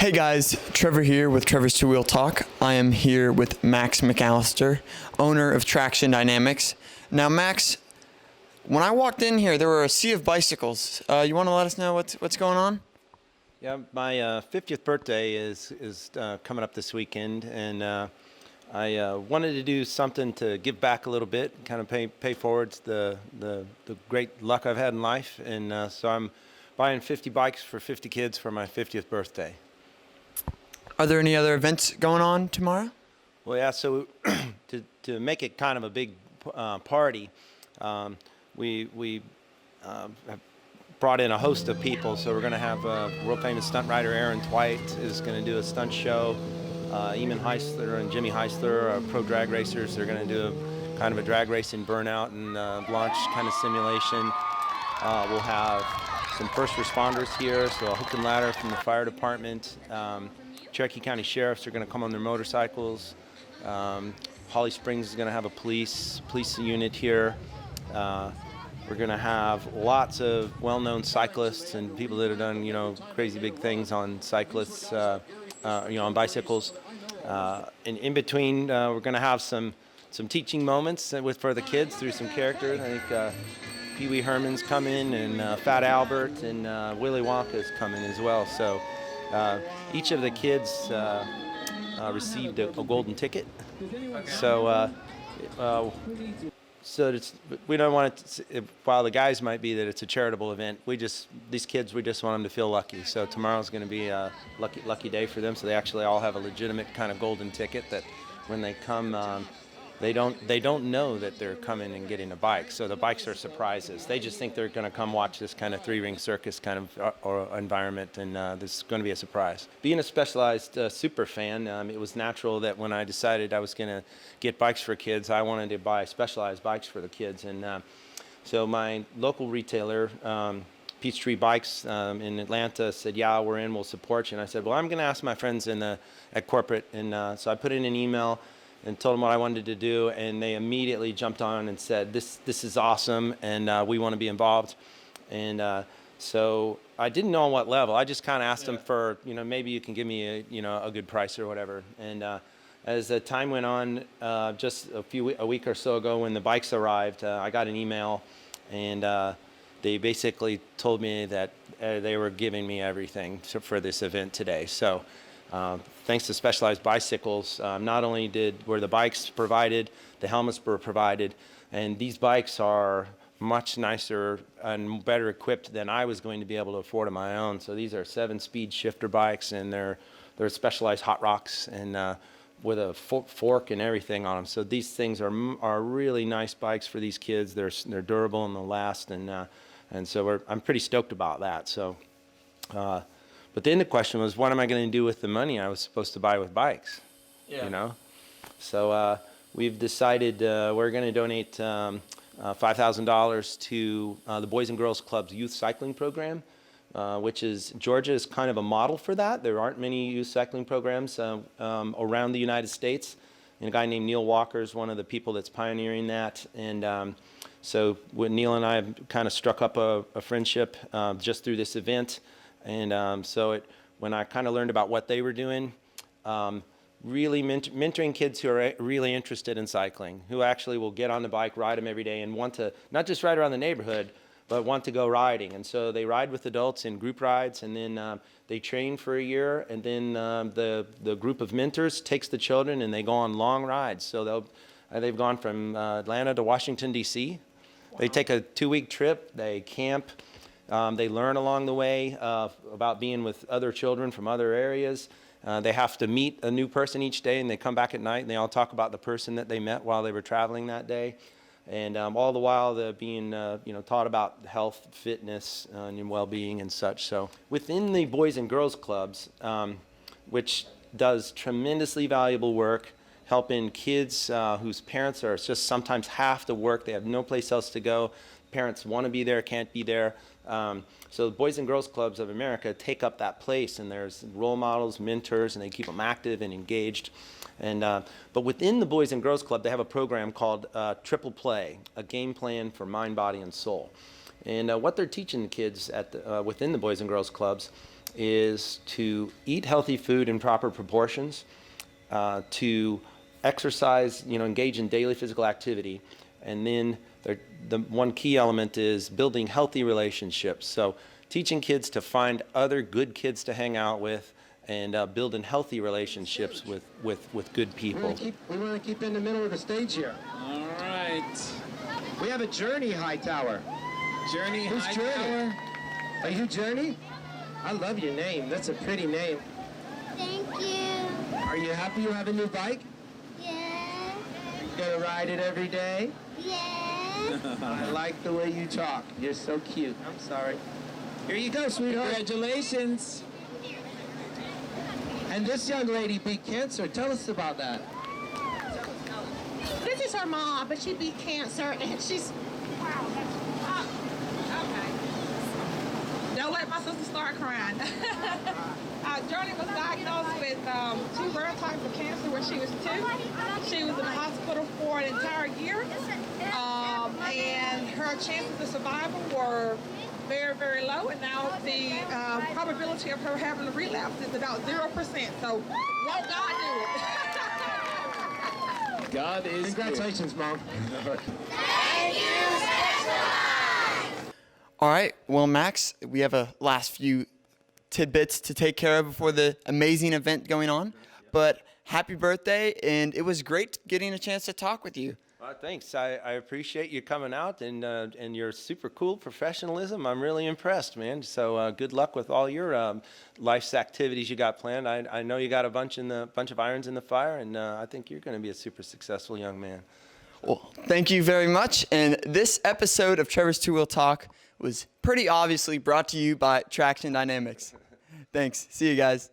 Hey guys, Trevor here with Trevor's Two Wheel Talk. I am here with Max McAllister, owner of Traxxion Dynamics. Now Max, when I walked in here, there were a sea of bicycles. You want to let us know what's going on? Yeah, my 50th birthday is coming up this weekend, and I wanted to do something to give back a little bit, kind of pay forward the great luck I've had in life, and so I'm buying 50 bikes for 50 kids for my 50th birthday. Are there any other events going on tomorrow? Well, yeah, so to make it kind of a big party, we have brought in a host of people. So we're going to have world famous stunt rider Aaron Dwight is going to do a stunt show. Eamon Heisler and Jimmy Heisler are pro drag racers. They're going to do a kind of a drag racing burnout and launch kind of simulation. We'll have some first responders here, so a hook and ladder from the fire department. Cherokee County Sheriffs are going to come on their motorcycles. Holly Springs is going to have a police unit here. We're going to have lots of well-known cyclists and people that have done, crazy big things on cyclists, on bicycles. And in between, we're going to have some teaching moments for the kids through some characters. I think Pee Wee Herman's coming, and Fat Albert, and Willy Wonka's coming as well. So each of the kids received a golden ticket. So we don't want it, while the guys might be that it's a charitable event, these kids, we just want them to feel lucky. So tomorrow's going to be a lucky day for them. So they actually all have a legitimate kind of golden ticket that when they come, they don't know that they're coming and getting a bike. So the bikes are surprises. They just think they're going to come watch this kind of three-ring circus kind of or environment, and this is going to be a surprise. Being a Specialized super fan, it was natural that when I decided I was going to get bikes for kids, I wanted to buy Specialized bikes for the kids. And so my local retailer, Peachtree Bikes in Atlanta, said, yeah, we're in, we'll support you. And I said, well, I'm going to ask my friends at corporate. And so I put in an email and told them what I wanted to do, and they immediately jumped on and said, this is awesome, and we want to be involved. And so I didn't know on what level. I just kind of asked them for, maybe you can give me a good price or whatever. And as the time went on, just a week or so ago when the bikes arrived, I got an email, and they basically told me that they were giving me everything for this event today. So thanks to Specialized Bicycles, not only were the bikes provided, the helmets were provided, and these bikes are much nicer and better equipped than I was going to be able to afford on my own. So these are 7-speed shifter bikes, and they're Specialized hot rocks, and with a fork and everything on them. So these things are really nice bikes for these kids. They're durable and they'll last, and so I'm pretty stoked about that. So. But then the question was, what am I going to do with the money I was supposed to buy with bikes? Yeah. So we've decided we're going to donate $5,000 to the Boys and Girls Club's youth cycling program, which is Georgia is kind of a model for that. There aren't many youth cycling programs around the United States. And a guy named Neil Walker is one of the people that's pioneering that. And so when Neil and I have kind of struck up a friendship just through this event. And so when I kind of learned about what they were doing, really mentoring kids who are really interested in cycling, who actually will get on the bike, ride them every day, and want to not just ride around the neighborhood, but want to go riding. And so they ride with adults in group rides, and then they train for a year, and then the group of mentors takes the children, and they go on long rides. So they've gone from Atlanta to Washington, D.C. Wow. They take a 2-week trip, they camp. They learn along the way about being with other children from other areas. They have to meet a new person each day, and they come back at night, and they all talk about the person that they met while they were traveling that day. And all the while they're being taught about health, fitness, and well-being and such. So within the Boys and Girls Clubs, which does tremendously valuable work, helping kids whose parents are just sometimes have to work. They have no place else to go. Parents want to be there, can't be there. So the Boys and Girls Clubs of America take up that place, and there's role models, mentors, and they keep them active and engaged. And but within the Boys and Girls Club, they have a program called Triple Play, a game plan for mind, body, and soul. And what they're teaching the kids within the Boys and Girls Clubs is to eat healthy food in proper proportions, to exercise, engage in daily physical activity, and then the one key element is building healthy relationships. So teaching kids to find other good kids to hang out with and building healthy relationships with good people. We want to keep in the middle of the stage here. All right. We have a Journey Hightower. Journey Who's Hightower. Journey? Are you Journey? I love your name. That's a pretty name. Thank you. Are you happy you have a new bike? Yeah. You gonna ride it every day? Yeah. I like the way you talk. You're so cute. I'm sorry. Here you go, sweetheart. Congratulations. And this young lady beat cancer. Tell us about that. This is her mom, but she beat cancer, and she's... okay. Don't let my sister start crying. Journey was diagnosed with two rare types of cancer when she was 2. She was in the hospital for an entire year, and her chances of survival were very, very low, and now the probability of her having a relapse is about 0%. So, won't God do it? God is Congratulations, Mom. All right. Well, Max, we have a last few tidbits to take care of before the amazing event going on. But happy birthday, and it was great getting a chance to talk with you. Thanks. I appreciate you coming out and your super cool professionalism. I'm really impressed, man. So good luck with all your life's activities you got planned. I know you got a bunch of irons in the fire, and I think you're going to be a super successful young man. Well, thank you very much. And this episode of Trevor's Two-Wheel Talk was pretty obviously brought to you by Traxxion Dynamics. Thanks. See you guys.